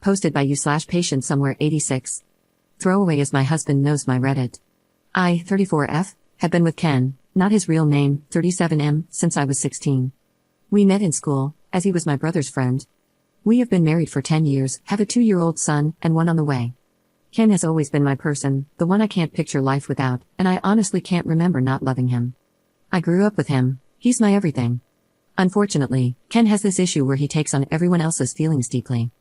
Posted by you/patient somewhere 86. Throwaway as my husband knows my Reddit. I, 34F, have been with Ken, not his real name, 37M, since I was 16. We met in school, as he was my brother's friend. We have been married for 10 years, have a 2-year-old son, and one on the way. Ken has always been my person, the one I can't picture life without, and I honestly can't remember not loving him. I grew up with him, he's my everything. Unfortunately, Ken has this issue where he takes on everyone else's feelings deeply.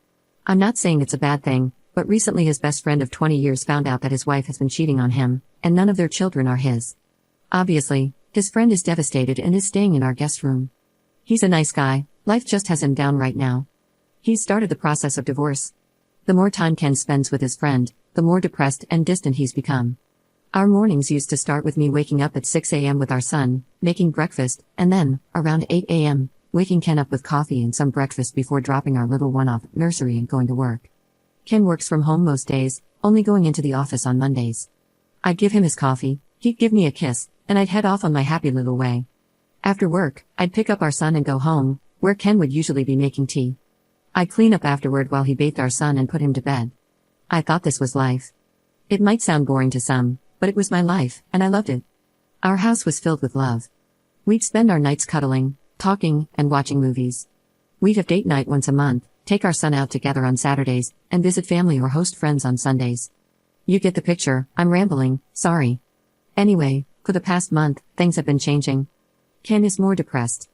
I'm not saying it's a bad thing, but recently his best friend of 20 years found out that his wife has been cheating on him, and none of their children are his. Obviously, his friend is devastated and is staying in our guest room. He's a nice guy, life just has him down right now. He's started the process of divorce. The more time Ken spends with his friend, the more depressed and distant he's become. Our mornings used to start with me waking up at 6 a.m. with our son, making breakfast, and then, around 8 a.m., waking Ken up with coffee and some breakfast before dropping our little one off at nursery and going to work. Ken works from home most days, only going into the office on Mondays. I'd give him his coffee, he'd give me a kiss, and I'd head off on my happy little way. After work, I'd pick up our son and go home, where Ken would usually be making tea. I'd clean up afterward while he bathed our son and put him to bed. I thought this was life. It might sound boring to some, but it was my life, and I loved it. Our house was filled with love. We'd spend our nights cuddling, talking, and watching movies. We'd have date night once a month, take our son out together on Saturdays, and visit family or host friends on Sundays. You get the picture, I'm rambling, sorry. Anyway, for the past month, things have been changing. Ken is more depressed.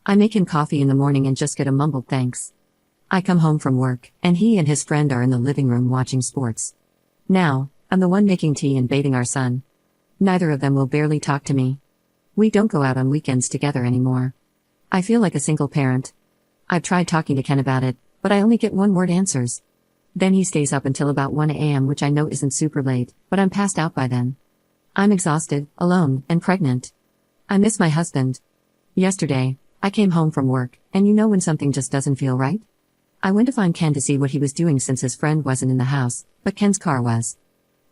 I make him coffee in the morning and just get a mumbled thanks. I come home from work, and he and his friend are in the living room watching sports. Now, I'm the one making tea and bathing our son. Neither of them will barely talk to me. We don't go out on weekends together anymore. I feel like a single parent. I've tried talking to Ken about it, but I only get one-word answers. Then he stays up until about 1 a.m., which I know isn't super late, but I'm passed out by then. I'm exhausted, alone, and pregnant. I miss my husband. Yesterday, I came home from work, and you know when something just doesn't feel right? I went to find Ken to see what he was doing since his friend wasn't in the house, but Ken's car was.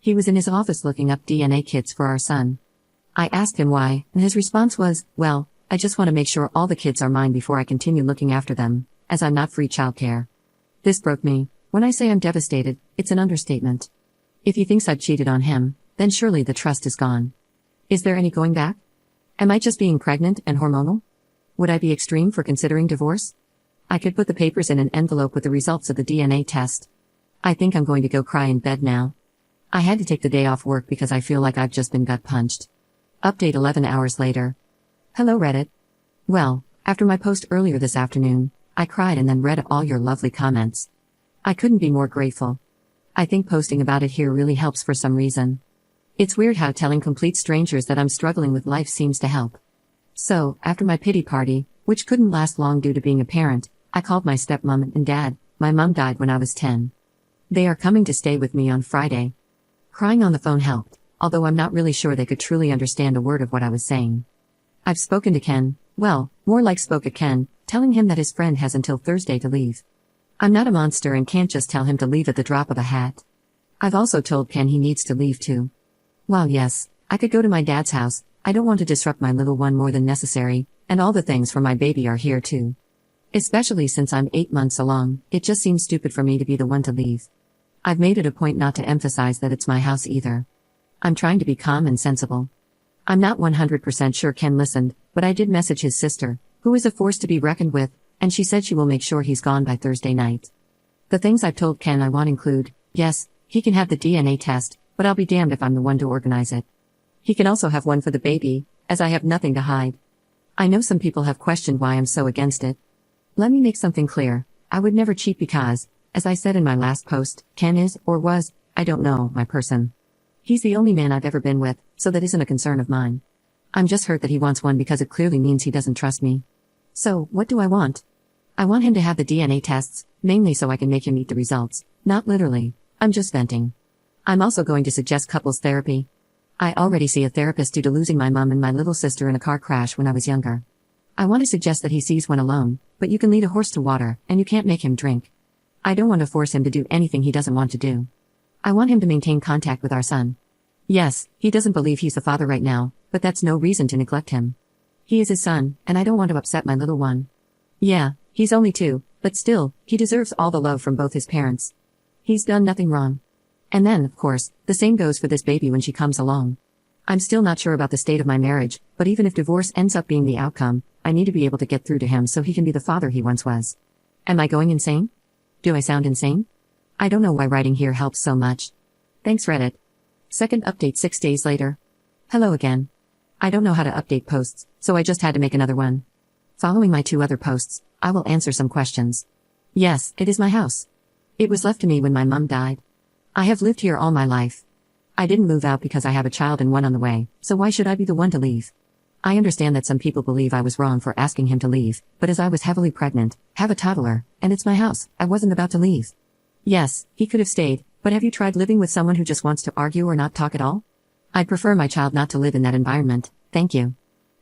He was in his office looking up DNA kits for our son. I asked him why, and his response was, well, I just want to make sure all the kids are mine before I continue looking after them, as I'm not free childcare. This broke me. When I say I'm devastated, it's an understatement. If he thinks I've cheated on him, then surely the trust is gone. Is there any going back? Am I just being pregnant and hormonal? Would I be extreme for considering divorce? I could put the papers in an envelope with the results of the DNA test. I think I'm going to go cry in bed now. I had to take the day off work because I feel like I've just been gut punched. Update 11 hours later. Hello Reddit. Well, after my post earlier this afternoon, I cried and then read all your lovely comments. I couldn't be more grateful. I think posting about it here really helps for some reason. It's weird how telling complete strangers that I'm struggling with life seems to help. So, after my pity party, which couldn't last long due to being a parent, I called my stepmom and dad. My mom died when I was 10. They are coming to stay with me on Friday. Crying on the phone helped, although I'm not really sure they could truly understand a word of what I was saying. I've spoken to Ken, well, more like spoke at Ken, telling him that his friend has until Thursday to leave. I'm not a monster and can't just tell him to leave at the drop of a hat. I've also told Ken he needs to leave too. While yes, I could go to my dad's house, I don't want to disrupt my little one more than necessary, and all the things for my baby are here too. Especially since I'm 8 months along, it just seems stupid for me to be the one to leave. I've made it a point not to emphasize that it's my house either. I'm trying to be calm and sensible. I'm not 100% sure Ken listened, but I did message his sister, who is a force to be reckoned with, and she said she will make sure he's gone by Thursday night. The things I've told Ken I want include, yes, he can have the DNA test, but I'll be damned if I'm the one to organize it. He can also have one for the baby, as I have nothing to hide. I know some people have questioned why I'm so against it. Let me make something clear, I would never cheat because, as I said in my last post, Ken is, or was, I don't know, my person. He's the only man I've ever been with, so that isn't a concern of mine. I'm just hurt that he wants one because it clearly means he doesn't trust me. So, what do I want? I want him to have the DNA tests, mainly so I can make him eat the results, not literally, I'm just venting. I'm also going to suggest couples therapy. I already see a therapist due to losing my mom and my little sister in a car crash when I was younger. I want to suggest that he sees one alone, but you can lead a horse to water, and you can't make him drink. I don't want to force him to do anything he doesn't want to do. I want him to maintain contact with our son. Yes, he doesn't believe he's the father right now, but that's no reason to neglect him. He is his son, and I don't want to upset my little one. Yeah, he's only 2, but still, he deserves all the love from both his parents. He's done nothing wrong. And then, of course, the same goes for this baby when she comes along. I'm still not sure about the state of my marriage, but even if divorce ends up being the outcome, I need to be able to get through to him so he can be the father he once was. Am I going insane? Do I sound insane? I don't know why writing here helps so much. Thanks, Reddit. Second update 6 days later. Hello again. I don't know how to update posts, so I just had to make another one. Following my 2 other posts, I will answer some questions. Yes, it is my house. It was left to me when my mum died. I have lived here all my life. I didn't move out because I have a child and one on the way, so why should I be the one to leave? I understand that some people believe I was wrong for asking him to leave, but as I was heavily pregnant, have a toddler, and it's my house, I wasn't about to leave. Yes, he could have stayed, but have you tried living with someone who just wants to argue or not talk at all? I'd prefer my child not to live in that environment, thank you.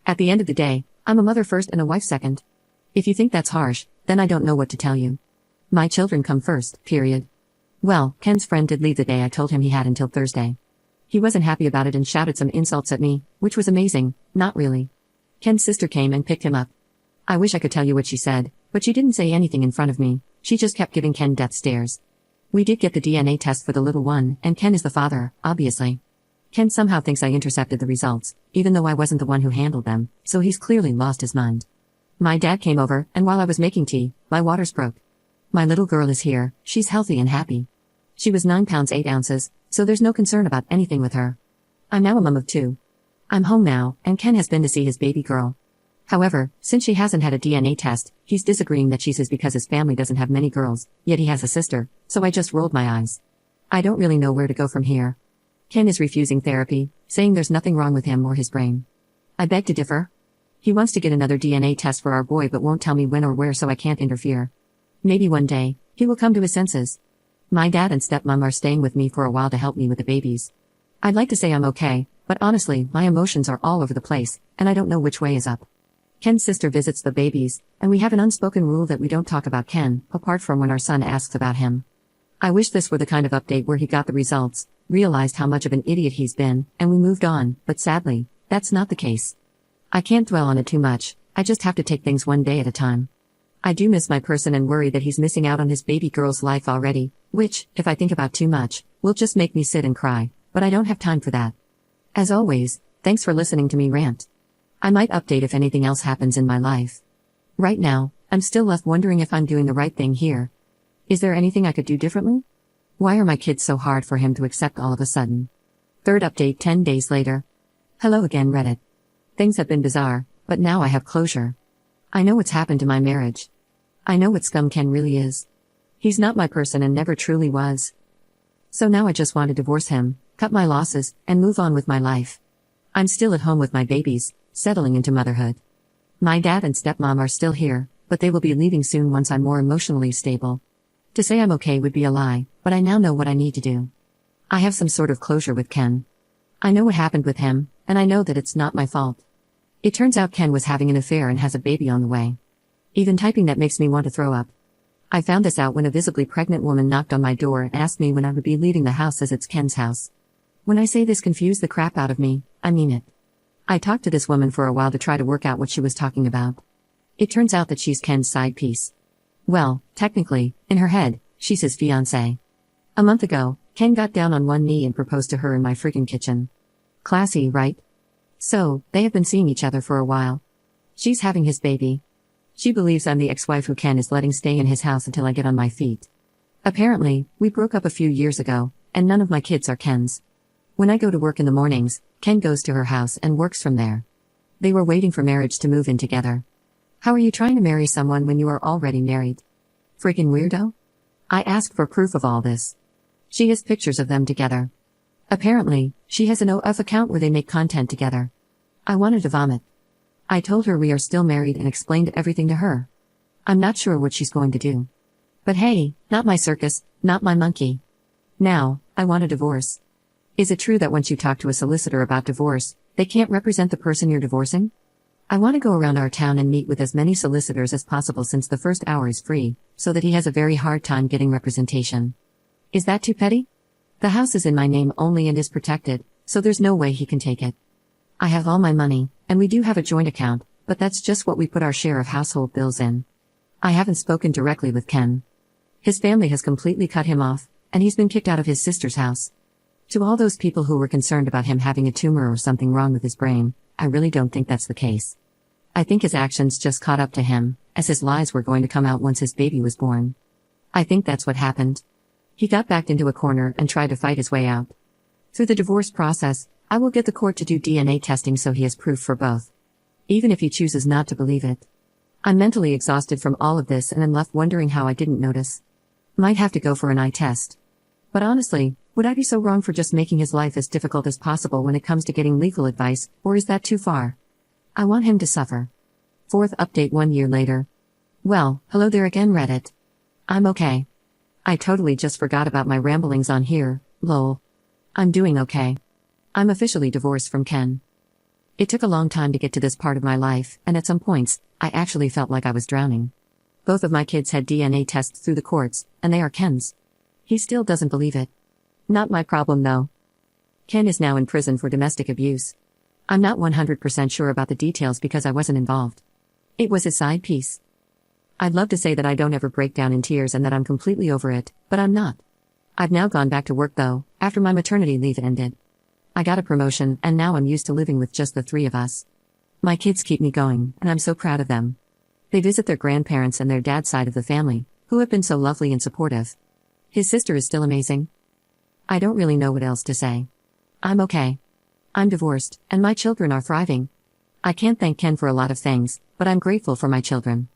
At the end of the day, I'm a mother first and a wife second. If you think that's harsh, then I don't know what to tell you. My children come first, period. Well, Ken's friend did leave the day I told him he had until Thursday. He wasn't happy about it and shouted some insults at me, which was amazing, not really. Ken's sister came and picked him up. I wish I could tell you what she said, but she didn't say anything in front of me, she just kept giving Ken death stares. We did get the DNA test for the little one, and Ken is the father, obviously. Ken somehow thinks I intercepted the results, even though I wasn't the one who handled them, so he's clearly lost his mind. My dad came over, and while I was making tea, my waters broke. My little girl is here, she's healthy and happy. She was 9 pounds 8 ounces, so there's no concern about anything with her. I'm now a mum of 2. I'm home now, and Ken has been to see his baby girl. However, since she hasn't had a DNA test, he's disagreeing that she's his because his family doesn't have many girls, yet he has a sister, so I just rolled my eyes. I don't really know where to go from here. Ken is refusing therapy, saying there's nothing wrong with him or his brain. I beg to differ. He wants to get another DNA test for our boy but won't tell me when or where, so I can't interfere. Maybe one day, he will come to his senses. My dad and stepmom are staying with me for a while to help me with the babies. I'd like to say I'm okay, but honestly, my emotions are all over the place, and I don't know which way is up. Ken's sister visits the babies, and we have an unspoken rule that we don't talk about Ken, apart from when our son asks about him. I wish this were the kind of update where he got the results, realized how much of an idiot he's been, and we moved on, but sadly, that's not the case. I can't dwell on it too much, I just have to take things one day at a time. I do miss my person and worry that he's missing out on his baby girl's life already, which, if I think about too much, will just make me sit and cry, but I don't have time for that. As always, thanks for listening to me rant. I might update if anything else happens in my life. Right now, I'm still left wondering if I'm doing the right thing here. Is there anything I could do differently? Why are my kids so hard for him to accept all of a sudden? Third update 10 days later. Hello again, Reddit. Things have been bizarre, but now I have closure. I know what's happened to my marriage. I know what scum Ken really is. He's not my person and never truly was. So now I just want to divorce him, cut my losses, and move on with my life. I'm still at home with my babies, settling into motherhood. My dad and stepmom are still here, but they will be leaving soon once I'm more emotionally stable. To say I'm okay would be a lie, but I now know what I need to do. I have some sort of closure with Ken. I know what happened with him, and I know that it's not my fault. It turns out Ken was having an affair and has a baby on the way. Even typing that makes me want to throw up. I found this out when a visibly pregnant woman knocked on my door and asked me when I would be leaving the house as it's Ken's house. When I say this confused the crap out of me, I mean it. I talked to this woman for a while to try to work out what she was talking about. It turns out that she's Ken's side piece. Well, technically, in her head, she's his fiancée. A month ago, Ken got down on one knee and proposed to her in my freaking kitchen. Classy, right? So, they have been seeing each other for a while. She's having his baby. She believes I'm the ex-wife who Ken is letting stay in his house until I get on my feet. Apparently, we broke up a few years ago, and none of my kids are Ken's. When I go to work in the mornings, Ken goes to her house and works from there. They were waiting for marriage to move in together. How are you trying to marry someone when you are already married? Freaking weirdo? I asked for proof of all this. She has pictures of them together. Apparently, she has an OF account where they make content together. I wanted to vomit. I told her we are still married and explained everything to her. I'm not sure what she's going to do. But hey, not my circus, not my monkey. Now, I want a divorce. Is it true that once you talk to a solicitor about divorce, they can't represent the person you're divorcing? I want to go around our town and meet with as many solicitors as possible since the first hour is free, so that he has a very hard time getting representation. Is that too petty? The house is in my name only and is protected, so there's no way he can take it. I have all my money, and we do have a joint account, but that's just what we put our share of household bills in. I haven't spoken directly with Ken. His family has completely cut him off, and he's been kicked out of his sister's house. To all those people who were concerned about him having a tumor or something wrong with his brain, I really don't think that's the case. I think his actions just caught up to him, as his lies were going to come out once his baby was born. I think that's what happened. He got backed into a corner and tried to fight his way out. Through the divorce process, I will get the court to do DNA testing so he has proof for both. Even if he chooses not to believe it. I'm mentally exhausted from all of this and am left wondering how I didn't notice. Might have to go for an eye test. But honestly, would I be so wrong for just making his life as difficult as possible when it comes to getting legal advice, or is that too far? I want him to suffer. Fourth update 1 year later. Well, hello there again, Reddit. I'm okay. I totally just forgot about my ramblings on here, lol. I'm doing okay. I'm officially divorced from Ken. It took a long time to get to this part of my life, and at some points, I actually felt like I was drowning. Both of my kids had DNA tests through the courts, and they are Ken's. He still doesn't believe it. Not my problem though. Ken is now in prison for domestic abuse. I'm not 100% sure about the details because I wasn't involved. It was his side piece. I'd love to say that I don't ever break down in tears and that I'm completely over it, but I'm not. I've now gone back to work though, after my maternity leave ended. I got a promotion and now I'm used to living with just the three of us. My kids keep me going, and I'm so proud of them. They visit their grandparents and their dad's side of the family, who have been so lovely and supportive. His sister is still amazing. I don't really know what else to say. I'm okay. I'm divorced, and my children are thriving. I can't thank Ken for a lot of things, but I'm grateful for my children.